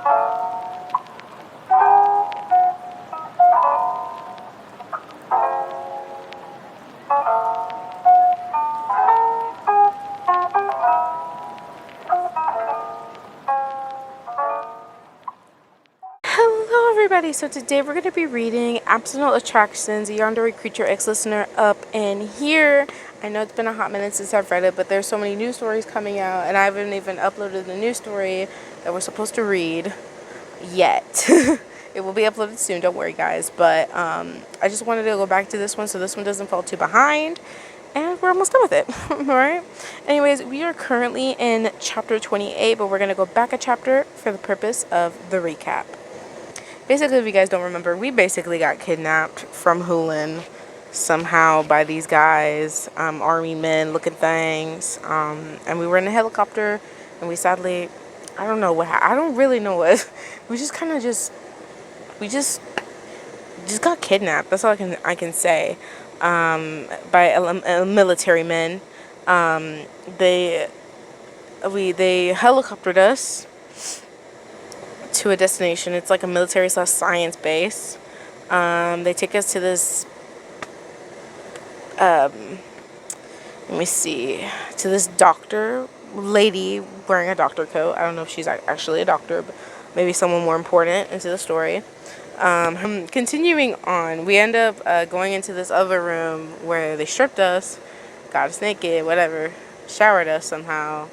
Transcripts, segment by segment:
Hello everybody, so today we're going to be reading Abyssal Attractions, Yandere Creature X Listener Up in Here. I know it's been a hot minute since I've read it, but there's so many news stories coming out, and I haven't even uploaded the news story that we're supposed to read yet. It will be uploaded soon, don't worry guys, but I just wanted to go back to this one so this one doesn't fall too behind, and we're almost done with it. Alright, anyways, we are currently in chapter 28, but we're going to go back a chapter for the purpose of the recap. Basically, if you guys don't remember, we basically got kidnapped from Hulin somehow by these guys, army men looking things, and we were in a helicopter, and we sadly, I don't know what, I don't really know what, we just kind of we just got kidnapped, that's all I can say, by military men. They helicoptered us to a destination. It's like a military / science base. They take us to this let me see, to this doctor lady wearing a doctor coat. I don't know if she's actually a doctor, but maybe someone more important into the story. Continuing on, we end up going into this other room where they stripped us, got us naked, whatever, showered us somehow,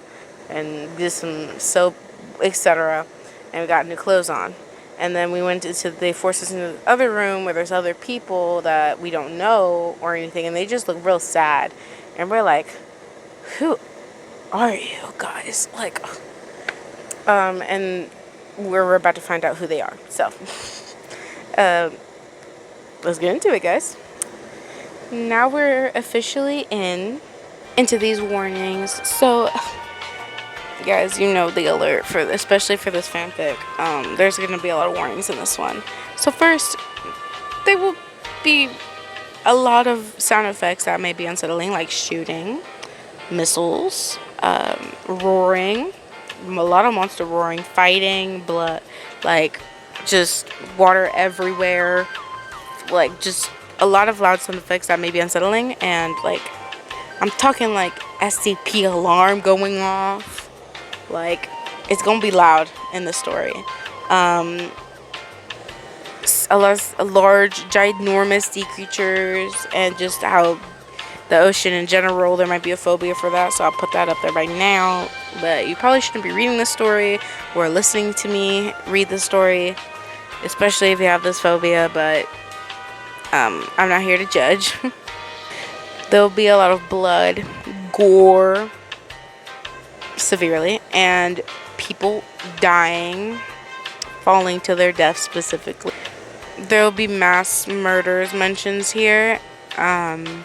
and did some soap, etc., and we got new clothes on. And then they forced us into the other room where there's other people that we don't know or anything, and they just look real sad. And we're like, who are you guys? Like, and we're about to find out who they are. So, let's get into it, guys. Now we're officially into these warnings. So, guys, you know the alert for this, especially for this fanfic. There's going to be a lot of warnings in this one. So first, there will be a lot of sound effects that may be unsettling, like shooting, missiles, roaring, a lot of monster roaring, fighting, blood, like just water everywhere, like just a lot of loud sound effects that may be unsettling, and like I'm talking like SCP alarm going off. Like, it's gonna be loud in the story. A large, ginormous sea creatures, and just how the ocean in general, there might be a phobia for that, so I'll put that up there right now. But you probably shouldn't be reading this story or listening to me read the story, especially if you have this phobia, but I'm not here to judge. There'll be a lot of blood, gore, severely, and people dying, falling to their death specifically. There will be mass murders mentioned here, and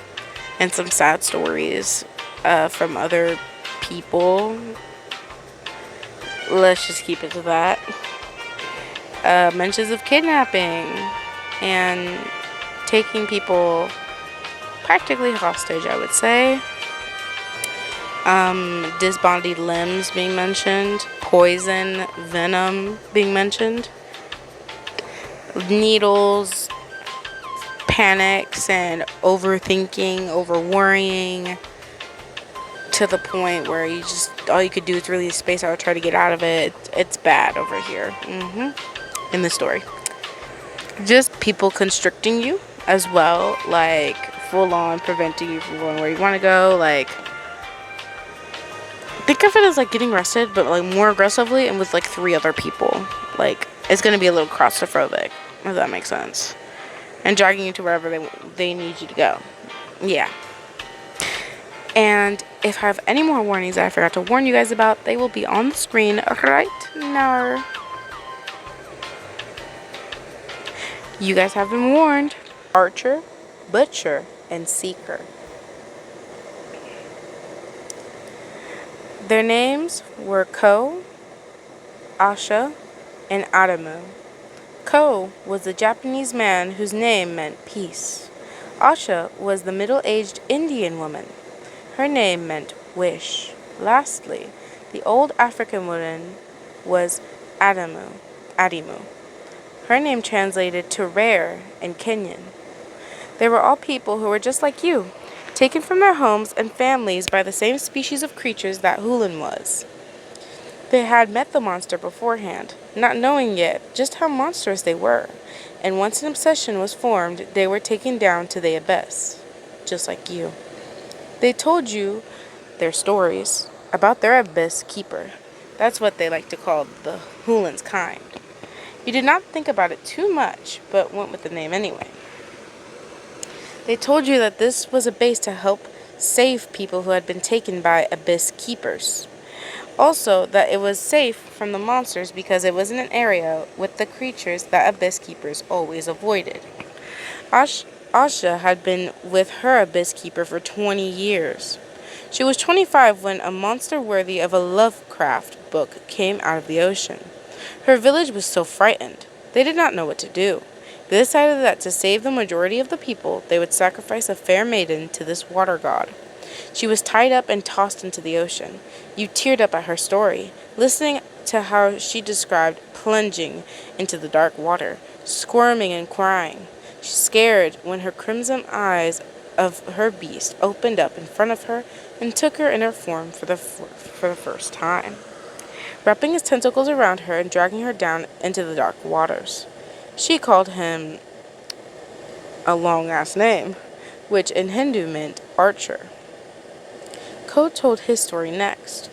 some sad stories from other people. Let's just keep it to that. Mentions of kidnapping and taking people practically hostage, I would say. Disembodied limbs being mentioned, poison, venom being mentioned, needles, panics, and overthinking, over worrying, to the point where all you could do is really space out, try to get out of it. It's bad over here, in the story. Just people constricting you as well, like full on preventing you from going where you want to go, like. Think of it as like getting arrested, but like more aggressively and with like 3 other people. Like, it's gonna be a little claustrophobic, if that makes sense. And dragging you to wherever they need you to go. Yeah. And if I have any more warnings that I forgot to warn you guys about, they will be on the screen right now. You guys have been warned. Archer, Butcher, and Seeker. Their names were Ko, Asha, and Adamu. Ko was a Japanese man whose name meant peace. Asha was the middle-aged Indian woman. Her name meant wish. Lastly, the old African woman was Adamu, Adimu. Her name translated to rare in Kenyan. They were all people who were just like you, taken from their homes and families by the same species of creatures that Hulan was. They had met the monster beforehand, not knowing yet just how monstrous they were, and once an obsession was formed, they were taken down to the abyss, just like you. They told you their stories about their abyss keeper. That's what they like to call the Hulan's kind. You did not think about it too much, but went with the name anyway. They told you that this was a base to help save people who had been taken by abyss keepers. Also, that it was safe from the monsters because it was in an area with the creatures that abyss keepers always avoided. Asha had been with her abyss keeper for 20 years. She was 25 when a monster worthy of a Lovecraft book came out of the ocean. Her village was so frightened. They did not know what to do. They decided that to save the majority of the people, they would sacrifice a fair maiden to this water god. She was tied up and tossed into the ocean. You teared up at her story, listening to how she described plunging into the dark water, squirming and crying. She scared when her crimson eyes of her beast opened up in front of her and took her in her form for the first time, wrapping his tentacles around her and dragging her down into the dark waters. She called him a long-ass name, which in Hindu meant archer. Ko told his story next,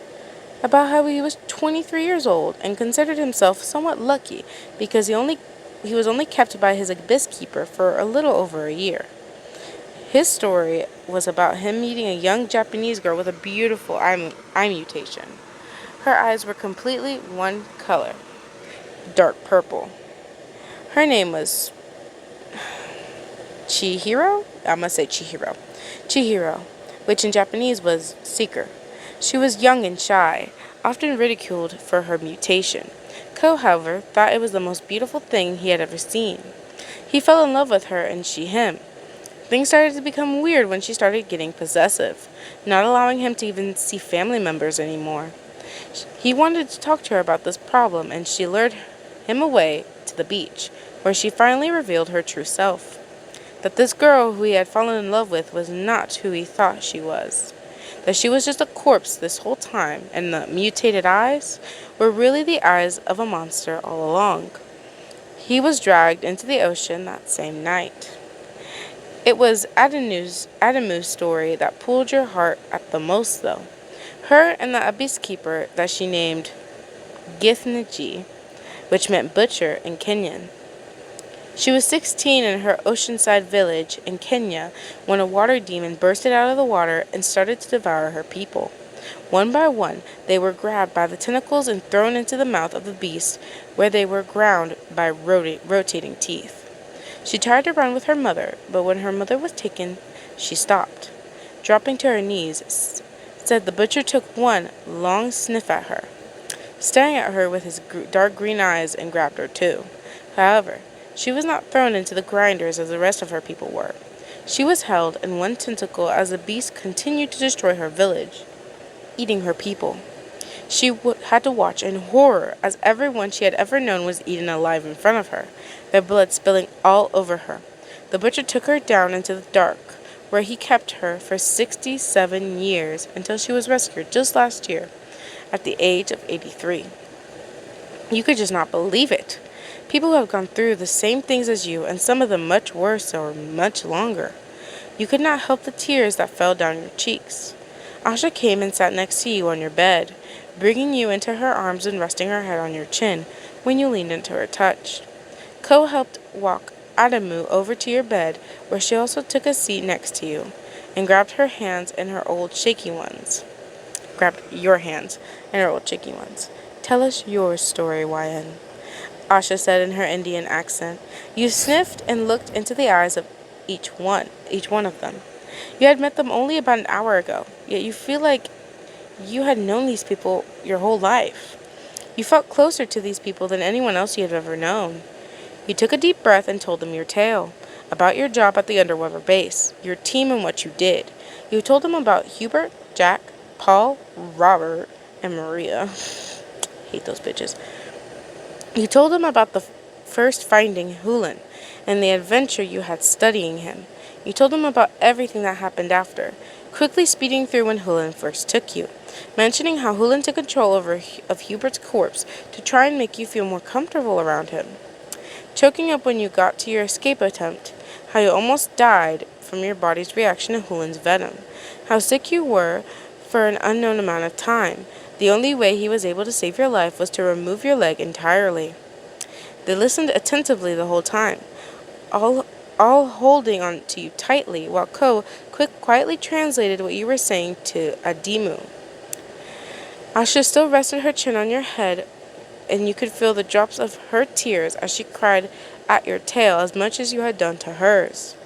about how he was 23 years old and considered himself somewhat lucky because he was only kept by his abyss keeper for a little over a year. His story was about him meeting a young Japanese girl with a beautiful eye mutation. Her eyes were completely one color, dark purple. Her name was Chihiro? I must say Chihiro. Chihiro, which in Japanese was seeker. She was young and shy, often ridiculed for her mutation. Ko, however, thought it was the most beautiful thing he had ever seen. He fell in love with her and she him. Things started to become weird when she started getting possessive, not allowing him to even see family members anymore. He wanted to talk to her about this problem, and she lured him away to the beach, where she finally revealed her true self. That this girl who he had fallen in love with was not who he thought she was. That she was just a corpse this whole time, and the mutated eyes were really the eyes of a monster all along. He was dragged into the ocean that same night. It was Adamu's story that pulled your heart at the most, though. Her and the abyss keeper that she named Githnaji, which meant butcher in Kenyan. She was 16 in her oceanside village in Kenya when a water demon bursted out of the water and started to devour her people. One by one, they were grabbed by the tentacles and thrown into the mouth of the beast, where they were ground by rotating teeth. She tried to run with her mother, but when her mother was taken, she stopped. Dropping to her knees, said the butcher took one long sniff at her, staring at her with his dark green eyes, and grabbed her too. However, she was not thrown into the grinders as the rest of her people were. She was held in one tentacle as the beast continued to destroy her village, eating her people. She had to watch in horror as everyone she had ever known was eaten alive in front of her, their blood spilling all over her. The butcher took her down into the dark, where he kept her for 67 years until she was rescued just last year at the age of 83. You could just not believe it. People who have gone through the same things as you, and some of them much worse or much longer. You could not help the tears that fell down your cheeks. Asha came and sat next to you on your bed, bringing you into her arms and resting her head on your chin when you leaned into her touch. Ko helped walk Adamu over to your bed, where she also took a seat next to you, and grabbed your hands in her old shaky ones. Tell us your story, YN. Asha said in her Indian accent. You sniffed and looked into the eyes of each one of them. You had met them only about an hour ago, yet you feel like you had known these people your whole life. You felt closer to these people than anyone else you had ever known. You took a deep breath and told them your tale, about your job at the underwater base, your team and what you did. You told them about Hubert, Jack, Paul, Robert, and Maria. Hate those bitches. You told him about the first finding Hulin and the adventure you had studying him. You told him about everything that happened after, quickly speeding through when Hulin first took you, mentioning how Hulin took control of Hubert's corpse to try and make you feel more comfortable around him, choking up when you got to your escape attempt, how you almost died from your body's reaction to Hulin's venom, how sick you were for an unknown amount of time. The only way he was able to save your life was to remove your leg entirely. They listened attentively the whole time, all all holding on to you tightly, while Ko quietly translated what you were saying to Adimu. Asha still rested her chin on your head, and you could feel the drops of her tears as she cried at your tail as much as you had done to hers.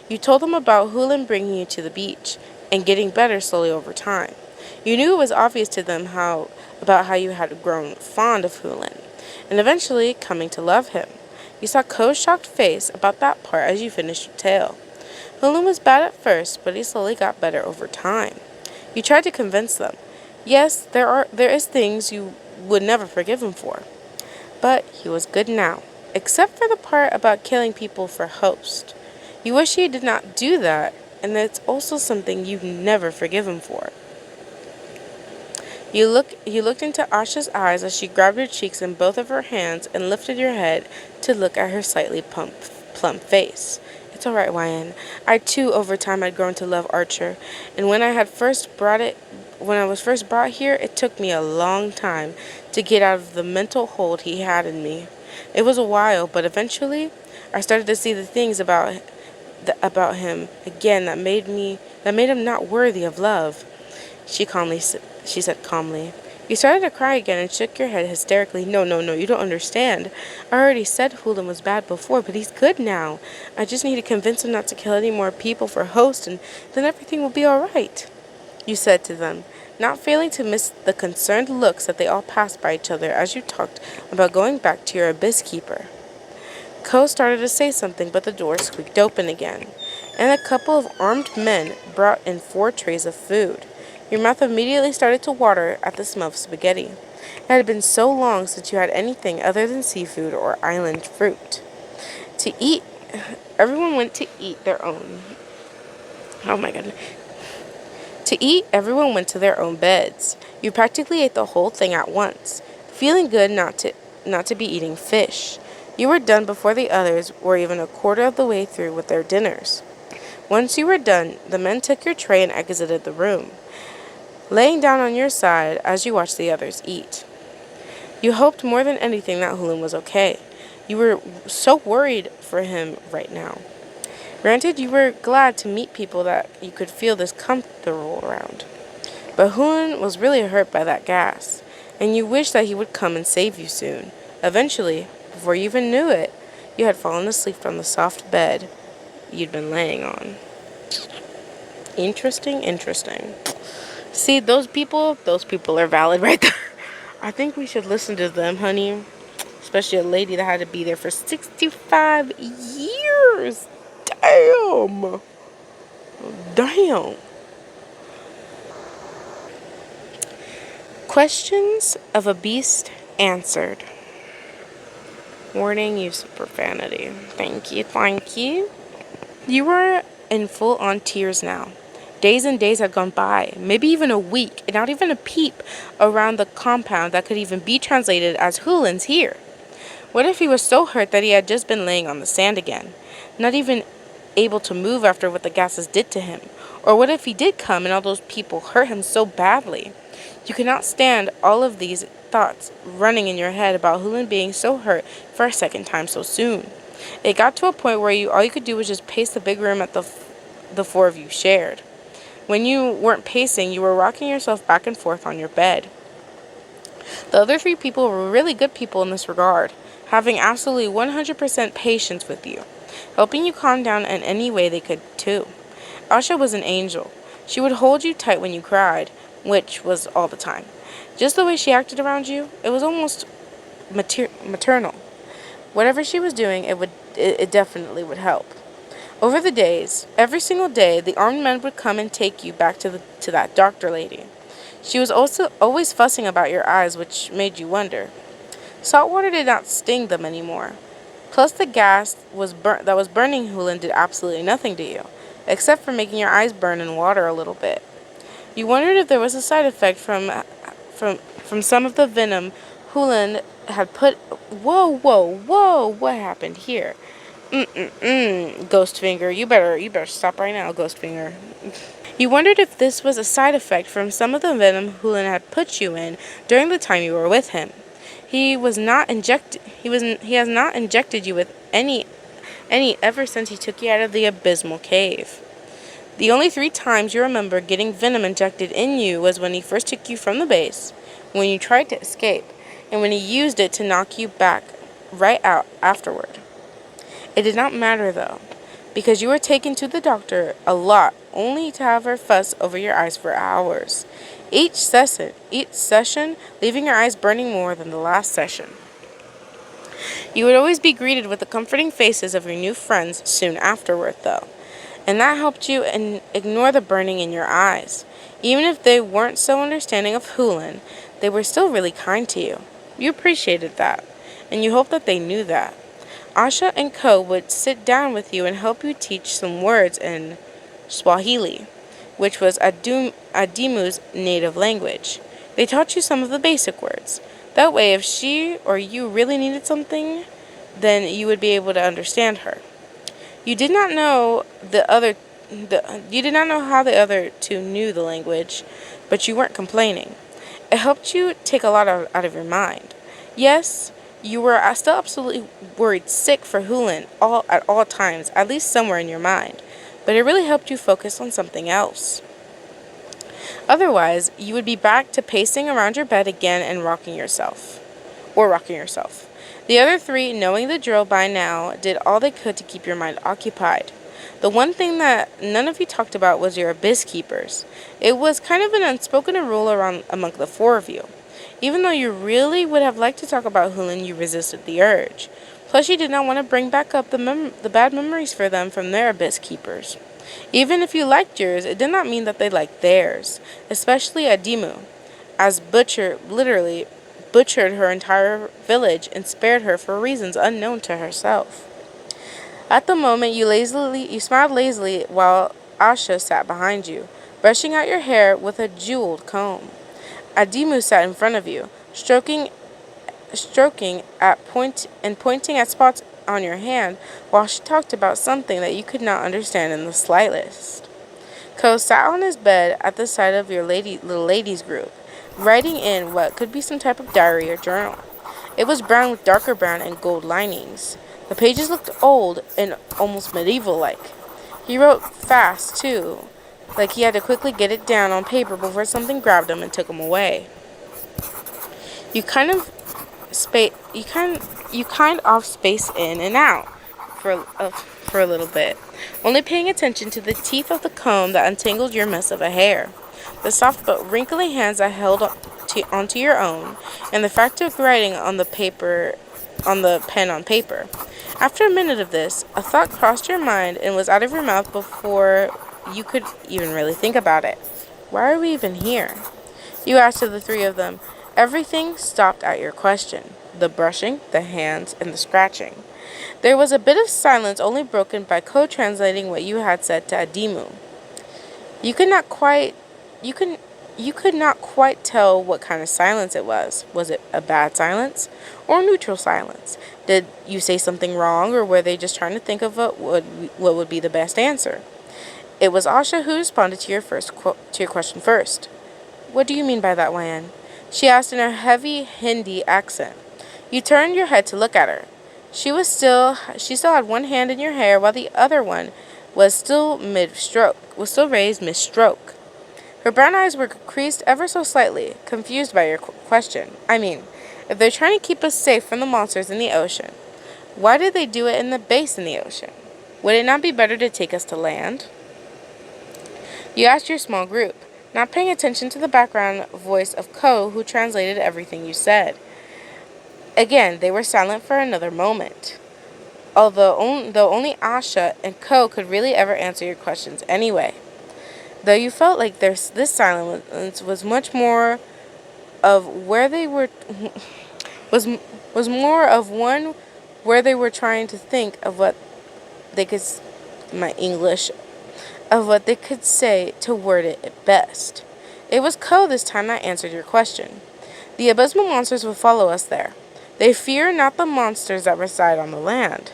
You told them about Hulin bringing you to the beach, and getting better slowly over time. You knew it was obvious to them about how you had grown fond of Hulin, and eventually coming to love him. You saw Ko's shocked face about that part as you finished your tale. Hulin was bad at first, but he slowly got better over time. You tried to convince them. Yes, there is things you would never forgive him for, but he was good now, except for the part about killing people for host. You wish he did not do that, and that's also something you'd never forgive him for. You looked into Asha's eyes as she grabbed your cheeks in both of her hands and lifted your head to look at her slightly plump face. It's all right, YN. I too, over time, had grown to love Archer, and when I was first brought here, it took me a long time to get out of the mental hold he had in me. It was a while, but eventually, I started to see the things about him again that made him not worthy of love. She said calmly. You started to cry again and shook your head hysterically. No, you don't understand. I already said Hulin was bad before, but he's good now. I just need to convince him not to kill any more people for host, and then everything will be all right, you said to them, not failing to miss the concerned looks that they all passed by each other as you talked about going back to your abyss keeper. Ko started to say something, but the door squeaked open again, and a couple of armed men brought in 4 trays of food. Your mouth immediately started to water at the smell of spaghetti. It had been so long since you had anything other than seafood or island fruit. To eat, everyone went to eat their own. Oh my goodness. To eat, everyone went to their own beds. You practically ate the whole thing at once, feeling good not to be eating fish. You were done before the others were even a quarter of the way through with their dinners. Once you were done, the men took your tray and exited the room, laying down on your side as you watched the others eat. You hoped more than anything that Hulin was okay. You were so worried for him right now. Granted, you were glad to meet people that you could feel this comfortable around. But Hulin was really hurt by that gas, and you wished that he would come and save you soon. Eventually, before you even knew it, you had fallen asleep on the soft bed you'd been laying on. Interesting. See, those people are valid right there. I think we should listen to them, honey. Especially a lady that had to be there for 65 years. Damn. Questions of a beast answered. Warning, use of profanity. Thank you. You were in full-on tears now. Days and days had gone by, maybe even a week, and not even a peep around the compound that could even be translated as Hulin's here. What if he was so hurt that he had just been laying on the sand again, not even able to move after what the gases did to him? Or what if he did come and all those people hurt him so badly? You could not stand all of these thoughts running in your head about Hulin being so hurt for a second time so soon. It got to a point where all you could do was just pace the big room that the 4 of you shared. When you weren't pacing, you were rocking yourself back and forth on your bed. The other 3 people were really good people in this regard, having absolutely 100% patience with you, helping you calm down in any way they could too. Asha was an angel. She would hold you tight when you cried, which was all the time. Just the way she acted around you, it was almost maternal. Whatever she was doing, it definitely would help. Over the days, every single day, the armed men would come and take you back to that doctor lady. She was also always fussing about your eyes, which made you wonder. Salt water did not sting them anymore. Plus, the gas that was burning Hulan did absolutely nothing to you, except for making your eyes burn in water a little bit. You wondered if there was a side effect from some of the venom Hulan had put. Whoa, whoa, whoa! What happened here? Ghostfinger, you better stop right now, Ghostfinger. You wondered if this was a side effect from some of the venom Hulan had put you in during the time you were with him. He has not injected you with any ever since he took you out of the abysmal cave. The only 3 times you remember getting venom injected in you was when he first took you from the base, when you tried to escape, and when he used it to knock you back right out afterward. It did not matter though, because you were taken to the doctor a lot, only to have her fuss over your eyes for hours. Each session, leaving your eyes burning more than the last session. You would always be greeted with the comforting faces of your new friends soon afterward, though, and that helped you ignore the burning in your eyes. Even if they weren't so understanding of Hulan, they were still really kind to you. You appreciated that, and you hoped that they knew that. Asha and Co would sit down with you and help you teach some words in Swahili, which was Adimu's native language. They taught you some of the basic words. That way, if she or you really needed something, then you would be able to understand her. You did not know how the other 2 knew the language, but you weren't complaining. It helped you take a lot out of your mind. Yes, you were still absolutely worried sick for Hulan at all times, at least somewhere in your mind, but it really helped you focus on something else. Otherwise, you would be back to pacing around your bed again and rocking yourself. The other 3, knowing the drill by now, did all they could to keep your mind occupied. The one thing that none of you talked about was your abyss keepers. It was kind of an unspoken rule among the 4 of you. Even though you really would have liked to talk about Hulan, you resisted the urge. Plus, you did not want to bring back up the bad memories for them from their abyss keepers. Even if you liked yours, it did not mean that they liked theirs, especially Adimu, as literally butchered her entire village and spared her for reasons unknown to herself. At the moment, you smiled lazily while Asha sat behind you, brushing out your hair with a jeweled comb. Adimu sat in front of you, stroking pointing at spots on your hand while she talked about something that you could not understand in the slightest. Ko sat on his bed at the side of your little ladies group, writing in what could be some type of diary or journal. It was brown with darker brown and gold linings. The pages looked old and almost medieval-like. He wrote fast, too, like he had to quickly get it down on paper before something grabbed him and took him away. You kind of space in and out for a little bit, only paying attention to the teeth of the comb that untangled your mess of a hair, the soft but wrinkly hands that held onto your own, and the frantic writing on the pen on paper. After a minute of this, a thought crossed your mind and was out of your mouth before you could even really think about it. Why are we even here? You asked of the 3 of them. Everything stopped at your question. The brushing, the hands, and the scratching. There was a bit of silence, only broken by co-translating what you had said to Adimu. You could not quite tell what kind of silence it was. Was it a bad silence or neutral silence? Did you say something wrong, or were they just trying to think of what would be the best answer? It was Asha who responded to your question first. What do you mean by that, Wan? She asked in her heavy Hindi accent. You turned your head to look at her. She still had one hand in your hair, while the other one was still raised mid-stroke. Her brown eyes were creased ever so slightly, confused by your question. I mean, if they're trying to keep us safe from the monsters in the ocean, why did they do it in the base in the ocean? Would it not be better to take us to land? You asked your small group, not paying attention to the background voice of Ko, who translated everything you said. Again, they were silent for another moment. Though only Asha and Ko could really ever answer your questions anyway. Though you felt like this silence was much more of where they were was was more of one where they were trying to think of what they could my English of what they could say to word it best. It was Ko this time that answered your question. The abysmal monsters will follow us there. They fear not the monsters that reside on the land.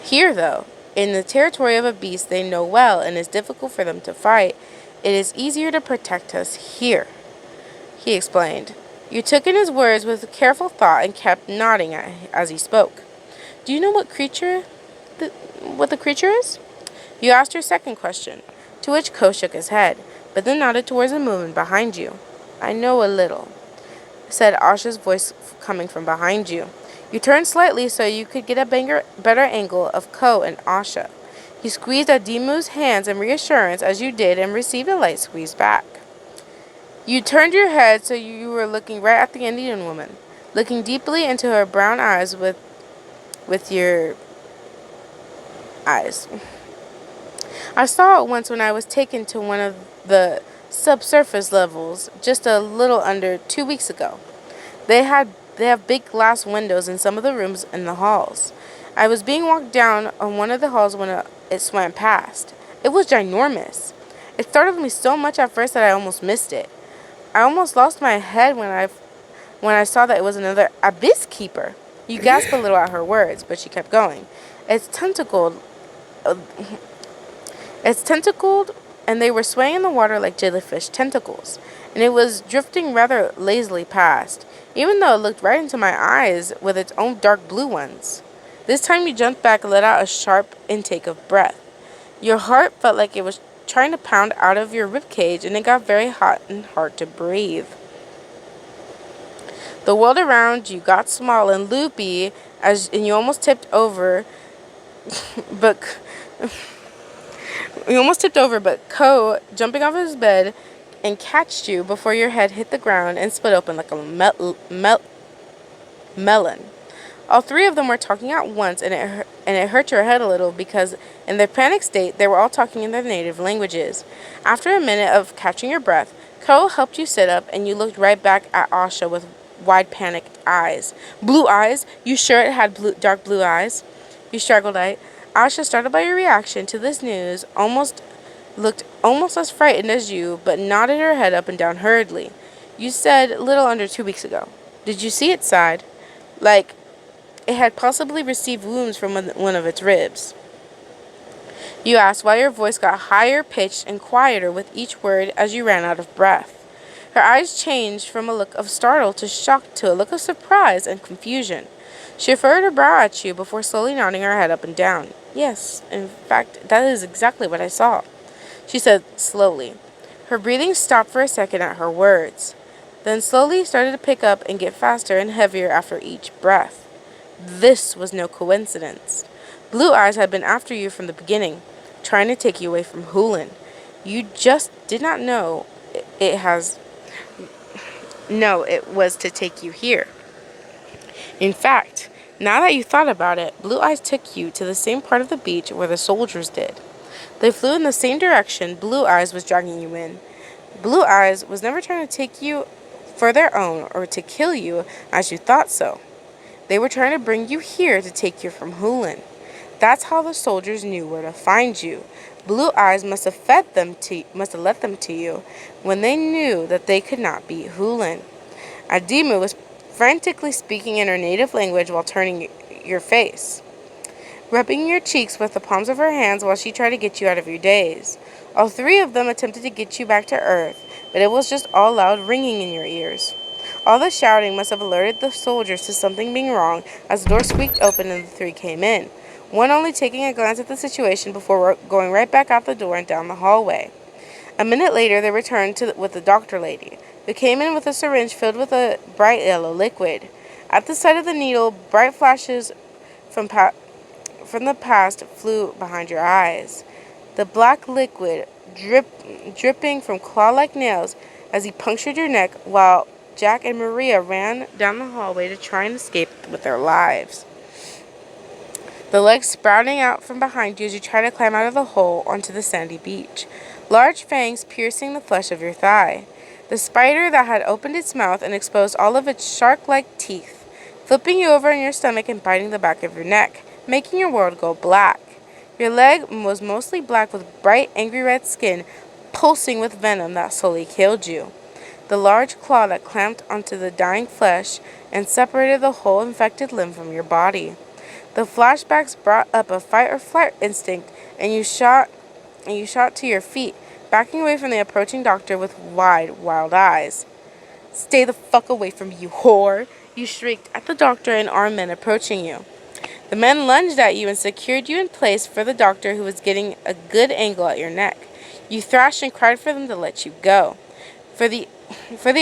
Here, though, in the territory of a beast they know well and is difficult for them to fight, it is easier to protect us here, he explained. You took in his words with careful thought and kept nodding as he spoke. Do you know what the creature is? You asked your second question, to which Ko shook his head, but then nodded towards a movement behind you. I know a little, said Asha's voice coming from behind you. You turned slightly so you could get a better angle of Ko and Asha. You squeezed Adimu's hands in reassurance as you did and received a light squeeze back. You turned your head so you were looking right at the Indian woman, looking deeply into her brown eyes with your eyes. I saw it once when I was taken to one of the subsurface levels just a little under 2 weeks ago. They have big glass windows in some of the rooms in the halls. I was being walked down on one of the halls when it swam past. It was ginormous. It startled me so much at first that I almost missed it. I almost lost my head when I saw that it was another abyss keeper. You gasped a little at her words, but she kept going. It's tentacled, and they were swaying in the water like jellyfish tentacles, and it was drifting rather lazily past, even though it looked right into my eyes with its own dark blue ones. This time you jumped back and let out a sharp intake of breath. Your heart felt like it was trying to pound out of your ribcage, and it got very hot and hard to breathe. The world around you got small and loopy, and you almost tipped over, but Ko, jumping off his bed, and catched you before your head hit the ground and split open like a melon. All three of them were talking at once, and it hurt your head a little because, in their panic state, they were all talking in their native languages. After a minute of catching your breath, Ko helped you sit up, and you looked right back at Asha with wide, panicked eyes. Blue eyes? You sure it had dark blue eyes? You struggled out. Asha, startled by your reaction to this news, looked almost as frightened as you, but nodded her head up and down hurriedly. You said a little under 2 weeks ago. Did you see its side? Like it had possibly received wounds from one of its ribs. You asked while your voice got higher pitched and quieter with each word as you ran out of breath. Her eyes changed from a look of startle to shock to a look of surprise and confusion. She furrowed her brow at you before slowly nodding her head up and down. Yes, in fact, that is exactly what I saw, she said slowly. Her breathing stopped for a second at her words, then slowly started to pick up and get faster and heavier after each breath. This was no coincidence. Blue Eyes had been after you from the beginning, trying to take you away from Hulin. You just did not know it was to take you here. In fact, now that you thought about it, Blue Eyes took you to the same part of the beach where the soldiers did. They flew in the same direction Blue Eyes was dragging you in. Blue Eyes was never trying to take you for their own or to kill you as you thought so. They were trying to bring you here to take you from Hulin. That's how the soldiers knew where to find you. Blue Eyes must have let them to you when they knew that they could not beat Hulin. Adimu was frantically speaking in her native language while turning your face, rubbing your cheeks with the palms of her hands while she tried to get you out of your daze. All three of them attempted to get you back to Earth, but it was just all loud ringing in your ears. All the shouting must have alerted the soldiers to something being wrong as the door squeaked open and the three came in, one only taking a glance at the situation before going right back out the door and down the hallway. A minute later, they returned with the doctor lady, who came in with a syringe filled with a bright yellow liquid. At the sight of the needle, bright flashes from the past flew behind your eyes. The black liquid dripping from claw-like nails as he punctured your neck while Jack and Maria ran down the hallway to try and escape with their lives. The legs sprouting out from behind you as you try to climb out of the hole onto the sandy beach, large fangs piercing the flesh of your thigh. The spider that had opened its mouth and exposed all of its shark-like teeth, flipping you over in your stomach and biting the back of your neck, making your world go black. Your leg was mostly black with bright, angry red skin, pulsing with venom that slowly killed you. The large claw that clamped onto the dying flesh and separated the whole infected limb from your body. The flashbacks brought up a fight or flight instinct, and you shot to your feet, backing away from the approaching doctor with wide, wild eyes. "Stay the fuck away from me, you whore!" you shrieked at the doctor and armed men approaching you. The men lunged at you and secured you in place for the doctor, who was getting a good angle at your neck. You thrashed and cried for them to let you go, for the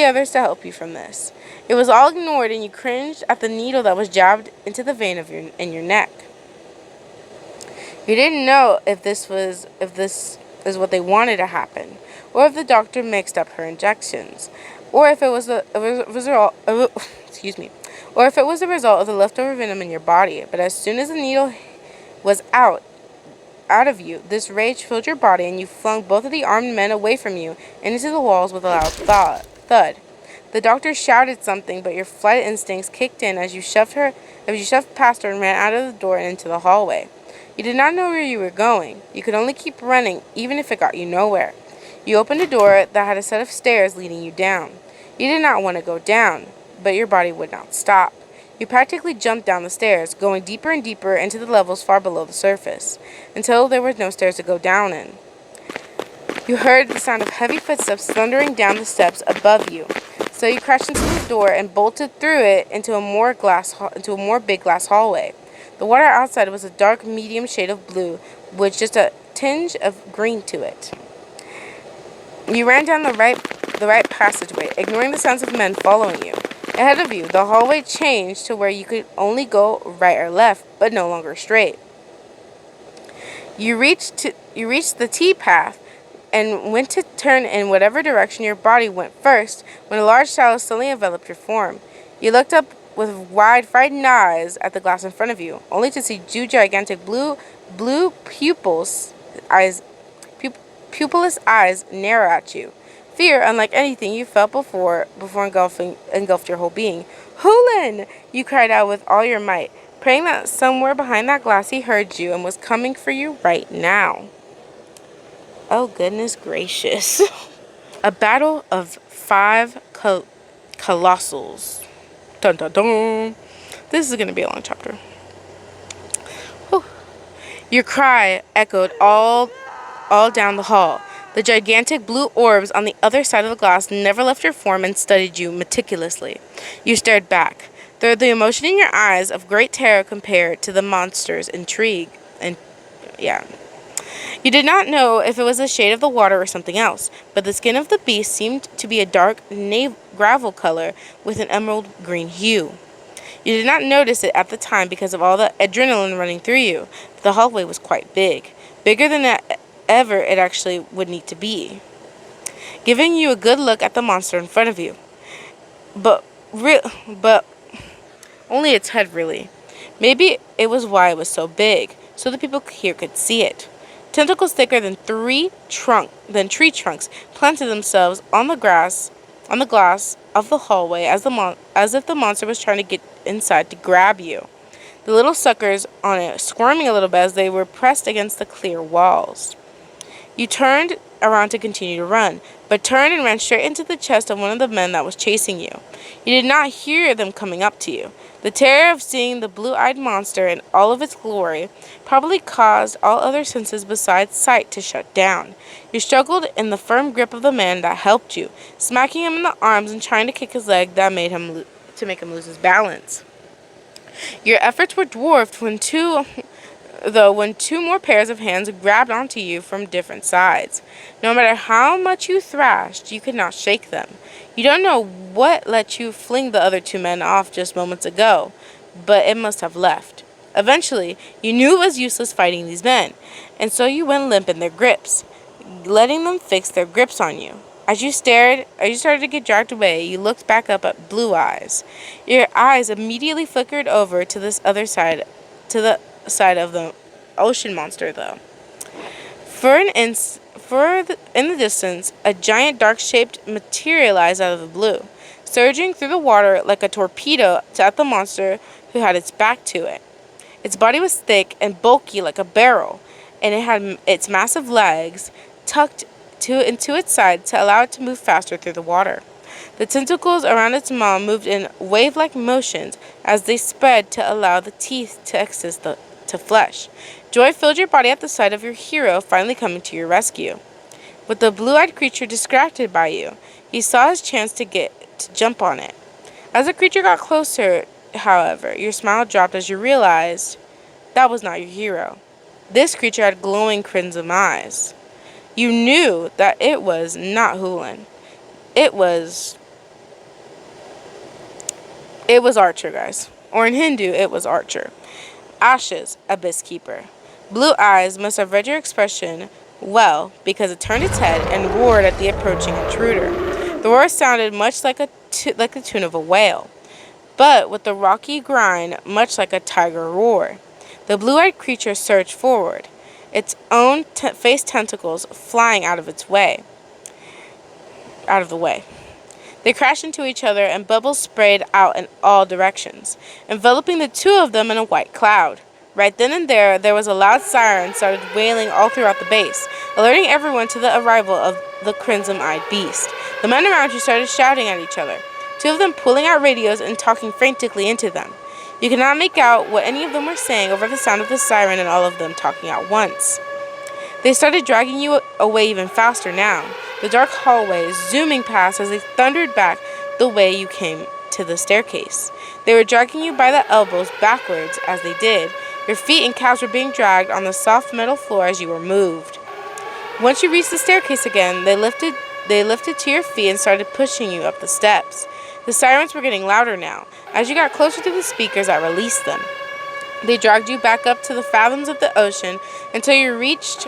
others to help you from this. It was all ignored, and you cringed at the needle that was jabbed into the vein in your neck. You didn't know if this is what they wanted to happen, or if the doctor mixed up her injections, or if it was a result of the leftover venom in your body. But as soon as the needle was out of you, this rage filled your body, and you flung both of the armed men away from you and into the walls with a loud thud. The doctor shouted something, but your flight instincts kicked in as you shoved past her and ran out of the door and into the hallway. You did not know where you were going. You could only keep running, even if it got you nowhere. You opened a door that had a set of stairs leading you down. You did not want to go down, but your body would not stop. You practically jumped down the stairs, going deeper and deeper into the levels far below the surface, until there were no stairs to go down in. You heard the sound of heavy footsteps thundering down the steps above you. So you crashed into the door and bolted through it into a more big glass hallway. The water outside was a dark medium shade of blue with just a tinge of green to it. You ran down the right passageway, ignoring the sounds of men following you. Ahead of you, the hallway changed to where you could only go right or left, but no longer straight. You reached the T-path and went to turn in whatever direction your body went first, when a large shadow suddenly enveloped your form. You looked up with wide, frightened eyes at the glass in front of you, only to see two gigantic blue pupilless eyes narrow at you. Fear, unlike anything you felt before engulfed your whole being. "Hulin!" you cried out with all your might, praying that somewhere behind that glass he heard you and was coming for you right now. Oh, goodness gracious. A battle of 5 colossals. Dun dun dun. This is going to be a long chapter. Whew. Your cry echoed all down the hall. The gigantic blue orbs on the other side of the glass never left your form and studied you meticulously. You stared back, the emotion in your eyes of great terror compared to the monster's intrigue. You did not know if it was the shade of the water or something else, but the skin of the beast seemed to be a dark gravel color with an emerald green hue. You did not notice it at the time because of all the adrenaline running through you, but the hallway was quite big, bigger than ever it actually would need to be, giving you a good look at the monster in front of you. But only its head, really. Maybe it was why it was so big, so the people here could see it. Tentacles thicker than tree trunks planted themselves on the glass of the hallway as if the monster was trying to get inside to grab you. The little suckers on it squirming a little bit as they were pressed against the clear walls. You turned around to continue to run, but turned and ran straight into the chest of one of the men that was chasing you. You did not hear them coming up to you. The terror of seeing the blue-eyed monster in all of its glory probably caused all other senses besides sight to shut down. You struggled in the firm grip of the man that helped you, smacking him in the arms and trying to kick his leg that made him make him lose his balance. Your efforts were dwarfed when two more pairs of hands grabbed onto you from different sides. No matter how much you thrashed, you could not shake them. You don't know what let you fling the other 2 men off just moments ago, but it must have left. Eventually, you knew it was useless fighting these men, and so you went limp in their grips, letting them fix their grips on you. As you started to get dragged away, you looked back up at Blue Eyes. Your eyes immediately flickered over to this other side, to the side of the ocean monster, though. For In the distance, a giant dark-shaped materialized out of the blue, surging through the water like a torpedo at the monster who had its back to it. Its body was thick and bulky like a barrel, and it had its massive legs tucked into its side to allow it to move faster through the water. The tentacles around its maw moved in wave-like motions as they spread to allow the teeth to access to flesh. Joy filled your body at the sight of your hero finally coming to your rescue. With the blue-eyed creature distracted by you, he saw his chance to jump on it. As the creature got closer, however, your smile dropped as you realized that was not your hero. This creature had glowing crimson eyes. You knew that it was not Hulin. It was Archer, guys. Or in Hindu, it was Archer. Ashes, Abyss Keeper. Blue Eyes must have read your expression well because it turned its head and roared at the approaching intruder. The roar sounded much like the tune of a whale, but with the rocky grind much like a tiger roar. The blue-eyed creature surged forward, its own face tentacles flying out of the way. They crashed into each other and bubbles sprayed out in all directions, enveloping the two of them in a white cloud. Right then and there was a loud siren started wailing all throughout the base, alerting everyone to the arrival of the crimson-eyed beast. The men around you started shouting at each other, two of them pulling out radios and talking frantically into them. You could not make out what any of them were saying over the sound of the siren and all of them talking at once. They started dragging you away even faster now, the dark hallways zooming past as they thundered back the way you came to the staircase. They were dragging you by the elbows backwards as they did. Your feet and calves were being dragged on the soft metal floor as you were moved. Once you reached the staircase again, they lifted to your feet and started pushing you up the steps. The sirens were getting louder now, as you got closer to the speakers that released them. They dragged you back up to the fathoms of the ocean until you reached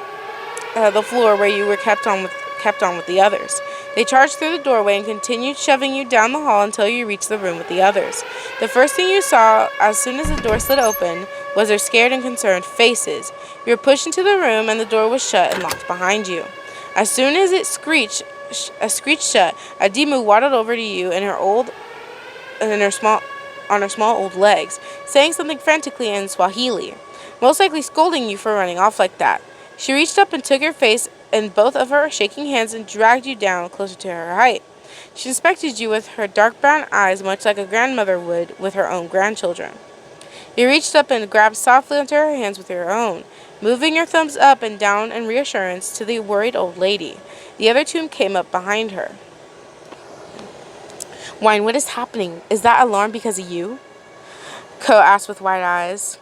the floor where you were kept on with the others. They charged through the doorway and continued shoving you down the hall until you reached the room with the others. The first thing you saw as soon as the door slid open was their scared and concerned faces. You were pushed into the room and the door was shut and locked behind you. As soon as it screeched shut, Adimu waddled over to you on her small old legs, saying something frantically in Swahili, most likely scolding you for running off like that. She reached up and took your face in both of her shaking hands and dragged you down closer to her height. She inspected you with her dark brown eyes much like a grandmother would with her own grandchildren. You reached up and grabbed softly onto her hands with your own, moving your thumbs up and down in reassurance to the worried old lady. The other two came up behind her. Wine, what is happening? Is that alarm because of you? Ko asked with wide eyes.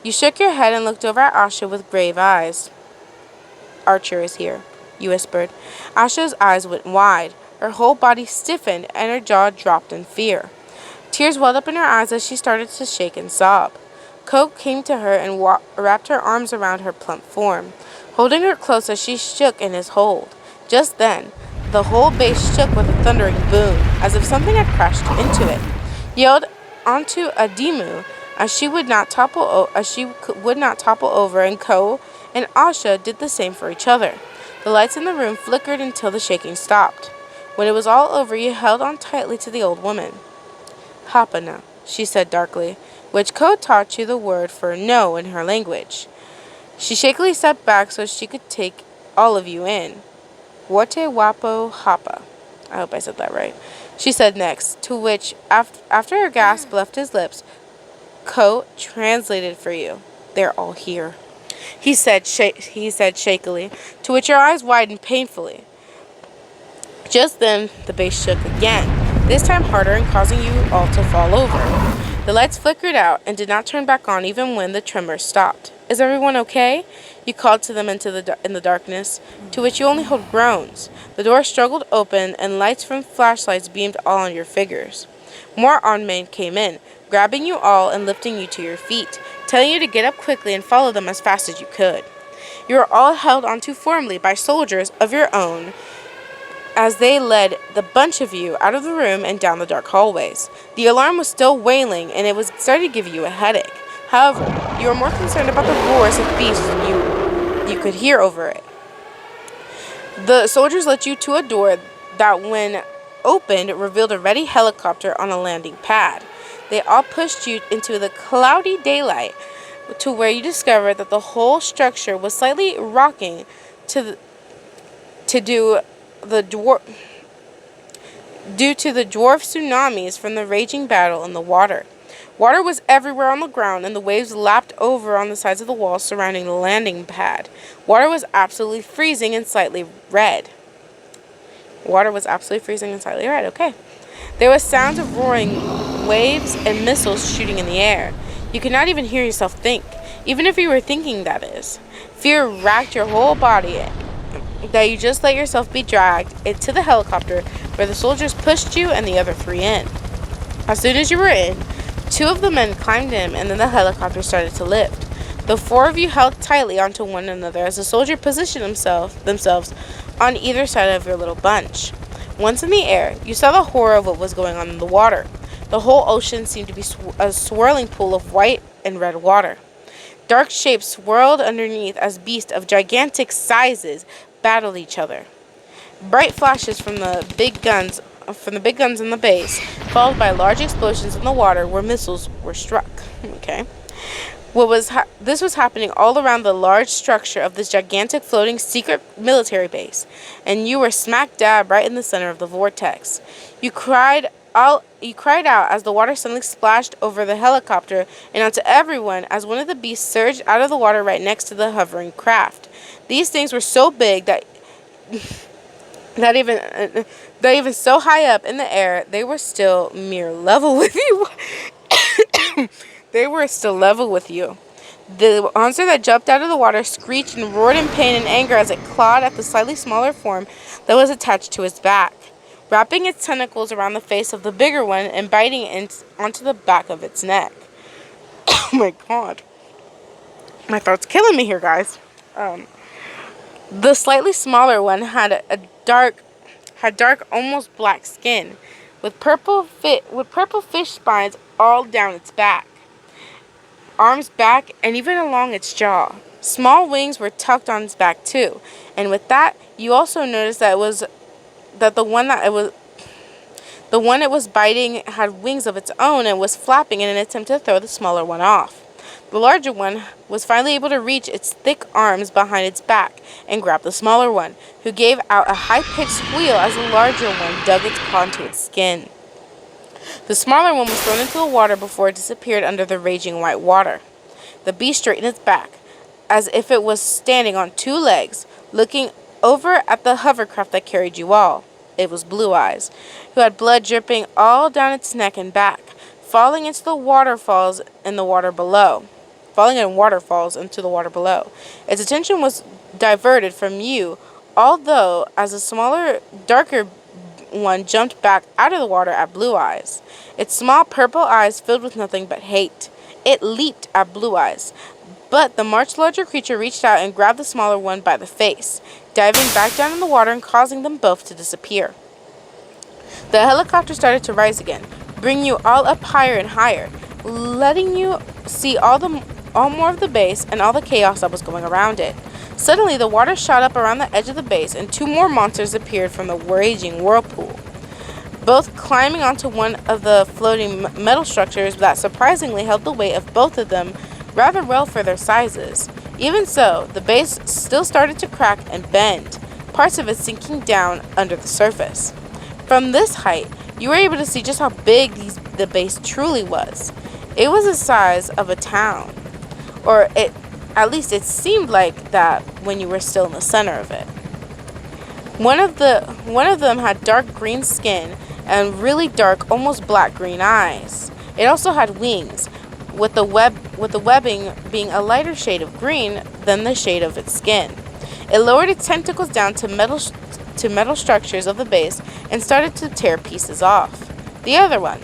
You shook your head and looked over at Asha with grave eyes. Archer is here, you whispered. Asha's eyes went wide. Her whole body stiffened and her jaw dropped in fear. Tears welled up in her eyes as she started to shake and sob. Ko came to her and wrapped her arms around her plump form, holding her close as she shook in his hold. Just then, the whole base shook with a thundering boom, as if something had crashed into it. Yelled onto Adimu as she would not topple over, and Ko and Asha did the same for each other. The lights in the room flickered until the shaking stopped. When it was all over, you held on tightly to the old woman. Hapana, she said darkly, which Ko taught you the word for no in her language. She shakily stepped back so she could take all of you in. Wote wapo hapa. I hope I said that right. She said next, to which, after a gasp left his lips, Ko translated for you. They're all here. He said shakily, to which your eyes widened painfully. Just then, the base shook again, this time harder and causing you all to fall over. The lights flickered out and did not turn back on even when the tremors stopped. Is everyone okay? You called to them in the darkness, to which you only heard groans. The door struggled open, and lights from flashlights beamed all on your figures. More armed men came in, grabbing you all and lifting you to your feet, telling you to get up quickly and follow them as fast as you could. You were all held onto firmly by soldiers of your own as they led the bunch of you out of the room and down the dark hallways. The alarm was still wailing, and it was starting to give you a headache. However, you were more concerned about the roars of beasts you could hear over it. The soldiers led you to a door that, when opened, revealed a ready helicopter on a landing pad. They all pushed you into the cloudy daylight to where you discovered that the whole structure was slightly rocking to do the dwarf due to the dwarf tsunamis from the raging battle in the water. Water was everywhere on the ground, and the waves lapped over on the sides of the walls surrounding the landing pad. Water was absolutely freezing and slightly red. Okay. There was sounds of roaring waves and missiles shooting in the air. You could not even hear yourself think, even if you were thinking, that is. Fear racked your whole body that you just let yourself be dragged into the helicopter where the soldiers pushed you and the other three in. As soon as you were in, two of the men climbed in, and then the helicopter started to lift. The four of you held tightly onto one another as the soldiers positioned themselves on either side of your little bunch. Once in the air, you saw the horror of what was going on in the water. The whole ocean seemed to be a swirling pool of white and red water. Dark shapes swirled underneath as beasts of gigantic sizes battled each other. Bright flashes from the big guns in the base, followed by large explosions in the water where missiles were struck. Okay. This was happening all around the large structure of this gigantic floating secret military base, and you were smack dab right in the center of the vortex. You cried out as the water suddenly splashed over the helicopter and onto everyone as one of the beasts surged out of the water right next to the hovering craft. These things were so big that even so high up in the air, they were still mere level with you. They were still level with you. The monster that jumped out of the water screeched and roared in pain and anger as it clawed at the slightly smaller form that was attached to its back, wrapping its tentacles around the face of the bigger one and biting onto the back of its neck. Oh my god. My throat's killing me here, guys. The slightly smaller one had dark, almost black skin, with purple fish spines all down its back, arms, back, and even along its jaw. Small wings were tucked on its back too, and with that, you also noticed that the one it was biting had wings of its own and was flapping in an attempt to throw the smaller one off. The larger one was finally able to reach its thick arms behind its back and grab the smaller one, who gave out a high-pitched squeal as the larger one dug its paw into its skin. The smaller one was thrown into the water before it disappeared under the raging white water. The beast straightened its back, as if it was standing on two legs, looking over at the hovercraft that carried you all. It was Blue Eyes, who had blood dripping all down its neck and back, falling into the waterfalls in the water below. Its attention was diverted from you, although as a smaller, darker one jumped back out of the water at Blue Eyes. Its small purple eyes filled with nothing but hate. It leaped at Blue Eyes, but the much larger creature reached out and grabbed the smaller one by the face, diving back down in the water and causing them both to disappear. The helicopter started to rise again, bringing you all up higher and higher, letting you see all more of the base and all the chaos that was going around it. Suddenly, the water shot up around the edge of the base, and two more monsters appeared from the raging whirlpool, both climbing onto one of the floating metal structures that surprisingly held the weight of both of them rather well for their sizes. Even so, the base still started to crack and bend, parts of it sinking down under the surface. From this height, you were able to see just how big the base truly was. It was the size of a town, or at least it seemed like that when you were still in the center of it. One of them had dark green skin and really dark, almost black-green eyes. It also had wings, with the webbing being a lighter shade of green than the shade of its skin. It lowered its tentacles down to metal structures of the base and started to tear pieces off. The other one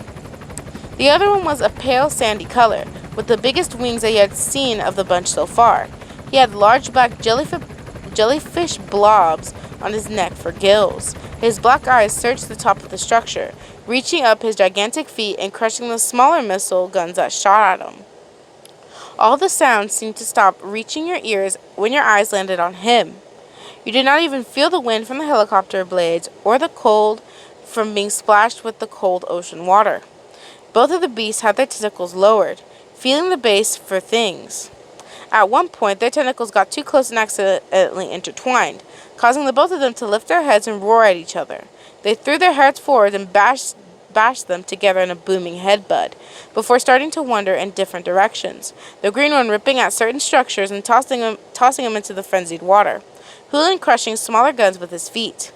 was a pale sandy color, with the biggest wings that you had seen of the bunch so far. He had large black jellyfish blobs on his neck for gills. His black eyes searched the top of the structure, reaching up his gigantic feet and crushing the smaller missile guns that shot at him. All the sounds seemed to stop reaching your ears when your eyes landed on him. You did not even feel the wind from the helicopter blades or the cold from being splashed with the cold ocean water. Both of the beasts had their tentacles lowered, feeling the base for things. At one point, their tentacles got too close and accidentally intertwined, causing the both of them to lift their heads and roar at each other. They threw their heads forward and bashed them together in a booming headbutt, before starting to wander in different directions, the green one ripping at certain structures and tossing them into the frenzied water, Hulan crushing smaller guns with his feet.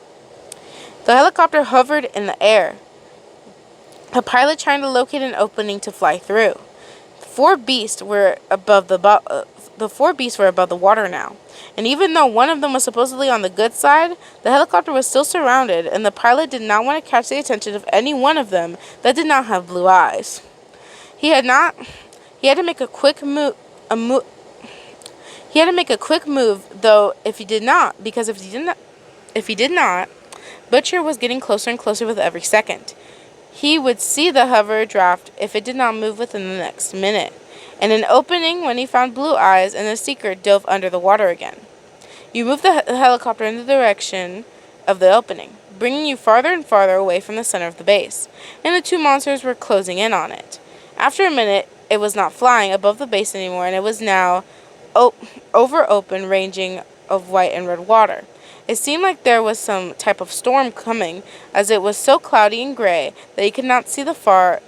The helicopter hovered in the air, a pilot trying to locate an opening to fly through. The four beasts were above the water now, and even though one of them was supposedly on the good side, the helicopter was still surrounded, and the pilot did not want to catch the attention of any one of them that did not have blue eyes. He had to make a quick move. He had to make a quick move, though. If he did not, Butcher was getting closer and closer with every second. He would see the hover draft if it did not move within the next minute, and an opening when he found blue eyes, and the seeker dove under the water again. You moved the helicopter in the direction of the opening, bringing you farther and farther away from the center of the base, and the two monsters were closing in on it. After a minute, it was not flying above the base anymore, and it was now over open ranging of white and red water. It seemed like there was some type of storm coming, as it was so cloudy and gray that you could not see that far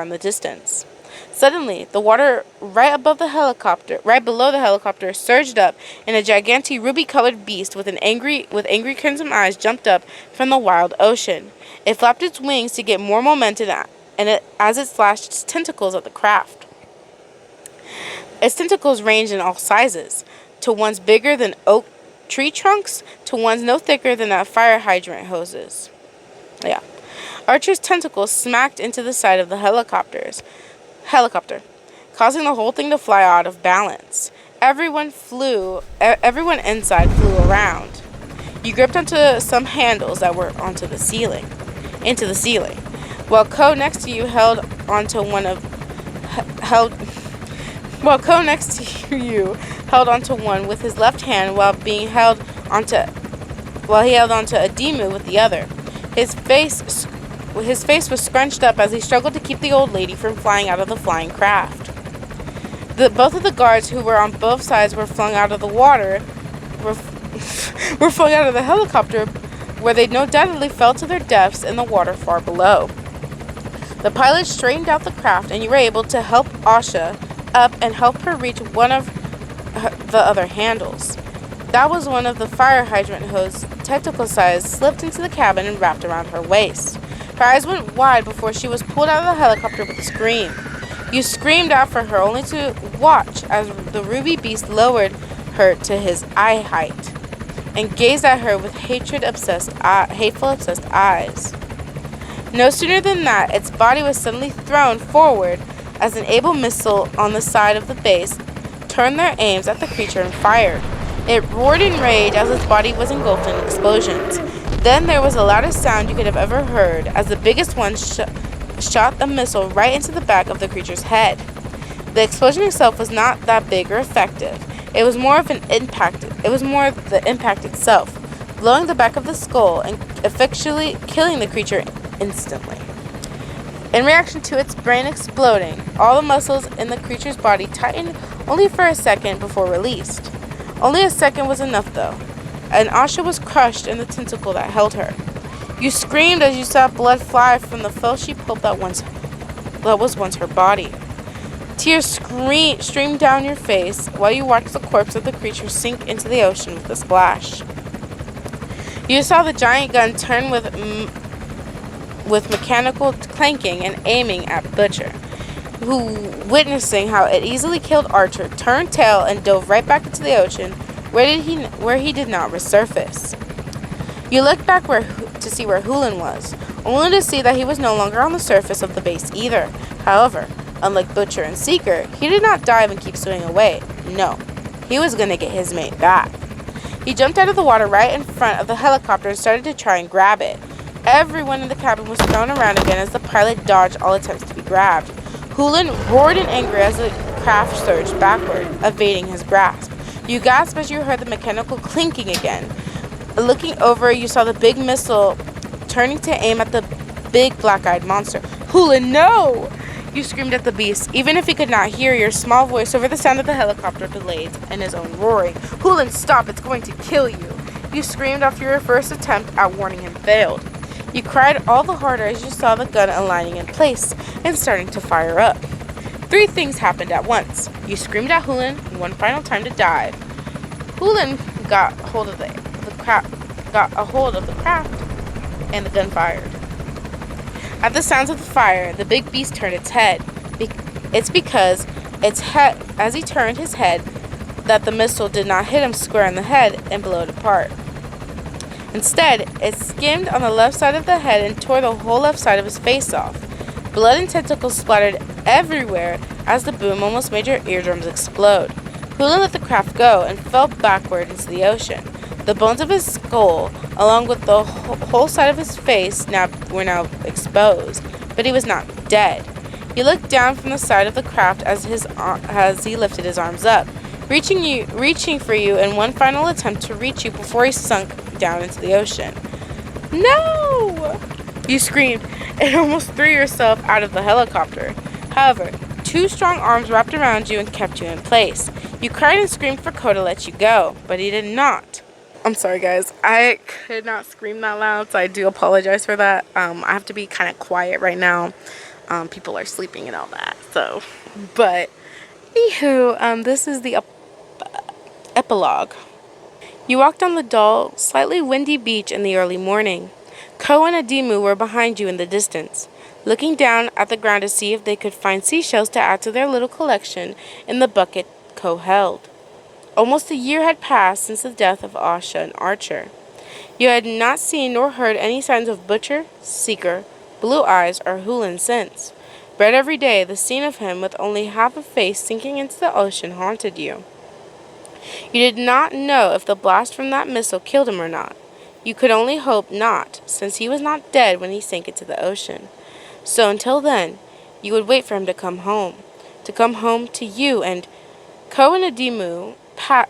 in the distance. Suddenly, the water right below the helicopter surged up, and a gigantic ruby-colored beast with angry crimson eyes jumped up from the wild ocean. It flapped its wings to get more momentum, as it slashed its tentacles at the craft. Its tentacles ranged in all sizes, to ones bigger than oak tree trunks, to ones no thicker than fire hydrant hoses. Archer's tentacles smacked into the side of the helicopter, causing the whole thing to fly out of balance. Everyone inside flew around. You gripped onto some handles that were into the ceiling, while Co next to you held onto one with his left hand while he held onto a demu with the other. His face was scrunched up as he struggled to keep the old lady from flying out of the flying craft. Both of the guards who were on both sides were flung out of the helicopter, where they no doubtedly fell to their deaths in the water far below. The pilot straightened out the craft, and you were able to help Asha up and help her reach one of the other handles. That was one of the fire hydrant hose, tentacle size, slipped into the cabin and wrapped around her waist. Her eyes went wide before she was pulled out of the helicopter with a scream. You screamed out for her, only to watch as the ruby beast lowered her to his eye height and gazed at her with hateful, obsessed eyes. No sooner than that, its body was suddenly thrown forward as an able missile on the side of the base turned their aims at the creature and fired. It roared in rage as its body was engulfed in explosions. Then there was the loudest sound you could have ever heard as the biggest one shot the missile right into the back of the creature's head. The explosion itself was not that big or effective. It was more of the impact itself, blowing the back of the skull and effectually killing the creature instantly. In reaction to its brain exploding, all the muscles in the creature's body tightened only for a second before released. Only a second was enough, though, and Asha was crushed in the tentacle that held her. You screamed as you saw blood fly from the fell-sheep pulp that was once her body. Tears streamed down your face while you watched the corpse of the creature sink into the ocean with a splash. You saw the giant gun turn with mechanical clanking and aiming at Butcher, who, witnessing how it easily killed Archer, turned tail and dove right back into the ocean, where he did not resurface. You looked back to see where Hulan was, only to see that he was no longer on the surface of the base either. However, unlike Butcher and Seeker, he did not dive and keep swimming away. No, he was going to get his mate back. He jumped out of the water right in front of the helicopter and started to try and grab it. Everyone in the cabin was thrown around again as the pilot dodged all attempts to be grabbed. Hulan roared in anger as the craft surged backward, evading his grasp. You gasped as you heard the mechanical clinking again, Looking over, you saw the big missile turning to aim at the big black-eyed monster. Hulin, no! You screamed at the beast. Even if he could not hear your small voice over the sound of the helicopter blades and his own roaring. Hulin, stop! It's going to kill you! You screamed after your first attempt at warning him failed. You cried all the harder as you saw the gun aligning in place and starting to fire up. 3 things happened at once. You screamed at Hulin one final time to dive. Hulin got a hold of the craft, and the gun fired. At the sounds of the fire, the big beast turned its head. It's because as he turned his head, that the missile did not hit him square in the head and blow it apart. Instead, it skimmed on the left side of the head and tore the whole left side of his face off. Blood and tentacles splattered everywhere as the boom almost made your eardrums explode. Hulin let the craft go and fell backward into the ocean. The bones of his skull, along with the whole side of his face, were now exposed, but he was not dead. He looked down from the side of the craft as he lifted his arms up, reaching for you in one final attempt to reach you before he sunk down into the ocean. No! You screamed and almost threw yourself out of the helicopter. However, 2 strong arms wrapped around you and kept you in place. You cried and screamed for Ko to let you go, but he did not. I'm sorry, guys. I could not scream that loud, so I do apologize for that. I have to be kind of quiet right now. People are sleeping and all that. So, but anywho, this is the epilogue. You walked on the dull, slightly windy beach in the early morning. Ko and Adimu were behind you in the distance, looking down at the ground to see if they could find seashells to add to their little collection in the bucket Ko held. Almost a year had passed since the death of Asha and Archer. You had not seen nor heard any signs of Butcher, Seeker, Blue Eyes, or Hulin since. But every day, the scene of him with only half a face sinking into the ocean haunted you. You did not know if the blast from that missile killed him or not. You could only hope not, since he was not dead when he sank into the ocean. So until then, you would wait for him to come home to you, and Ko and Adimu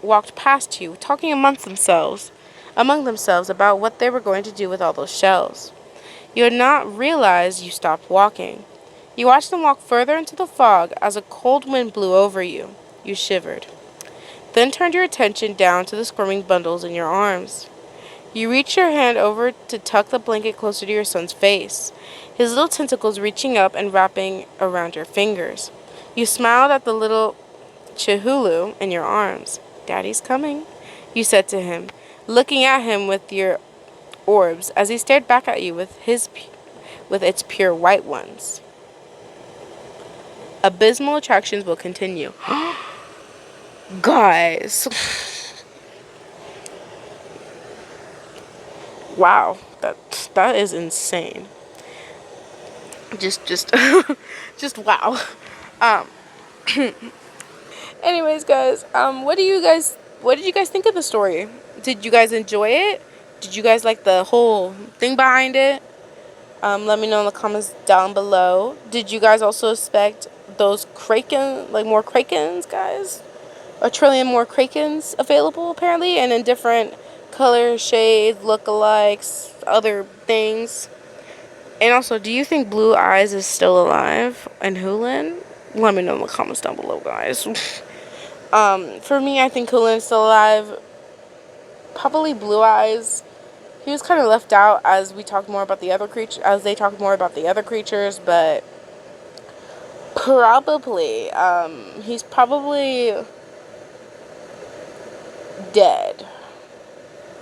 walked past you, talking among themselves about what they were going to do with all those shells. You had not realized you stopped walking. You watched them walk further into the fog as a cold wind blew over you. You shivered. Then turned your attention down to the squirming bundles in your arms. You reached your hand over to tuck the blanket closer to your son's face, his little tentacles reaching up and wrapping around your fingers. You smiled at the little Chihulu in your arms. "Daddy's coming," you said to him, looking at him with your orbs as he stared back at you with its pure white ones. Abyssal Attractions will continue. Guys. Wow, that is insane. Just just wow. Anyways, guys, what did you guys think of the story? Did you guys enjoy it? Did you guys like the whole thing behind it? Let me know in the comments down below. Did you guys also expect those kraken, like more krakens, guys? A trillion more krakens available apparently, and in different color shades, lookalikes, other things. And also, do you think Blue Eyes is still alive and Hulin? Let me know in the comments down below, guys. For me, I think Hulin's still alive. Probably Blue Eyes. He was kind of left out as they talked more about the other creatures, but probably, he's probably dead.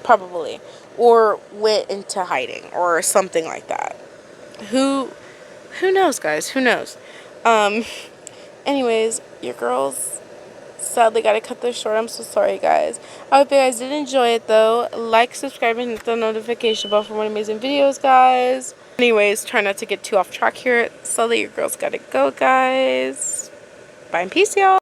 Probably. Or went into hiding or something like that. Who knows, guys? Who knows? Anyways, your girls sadly gotta cut this short. I'm so sorry, guys. I hope you guys did enjoy it, though. Like, subscribe, and hit the notification bell for more amazing videos, guys. Anyways, try not to get too off track here. Sadly, your girls gotta go, guys. Bye and peace, y'all.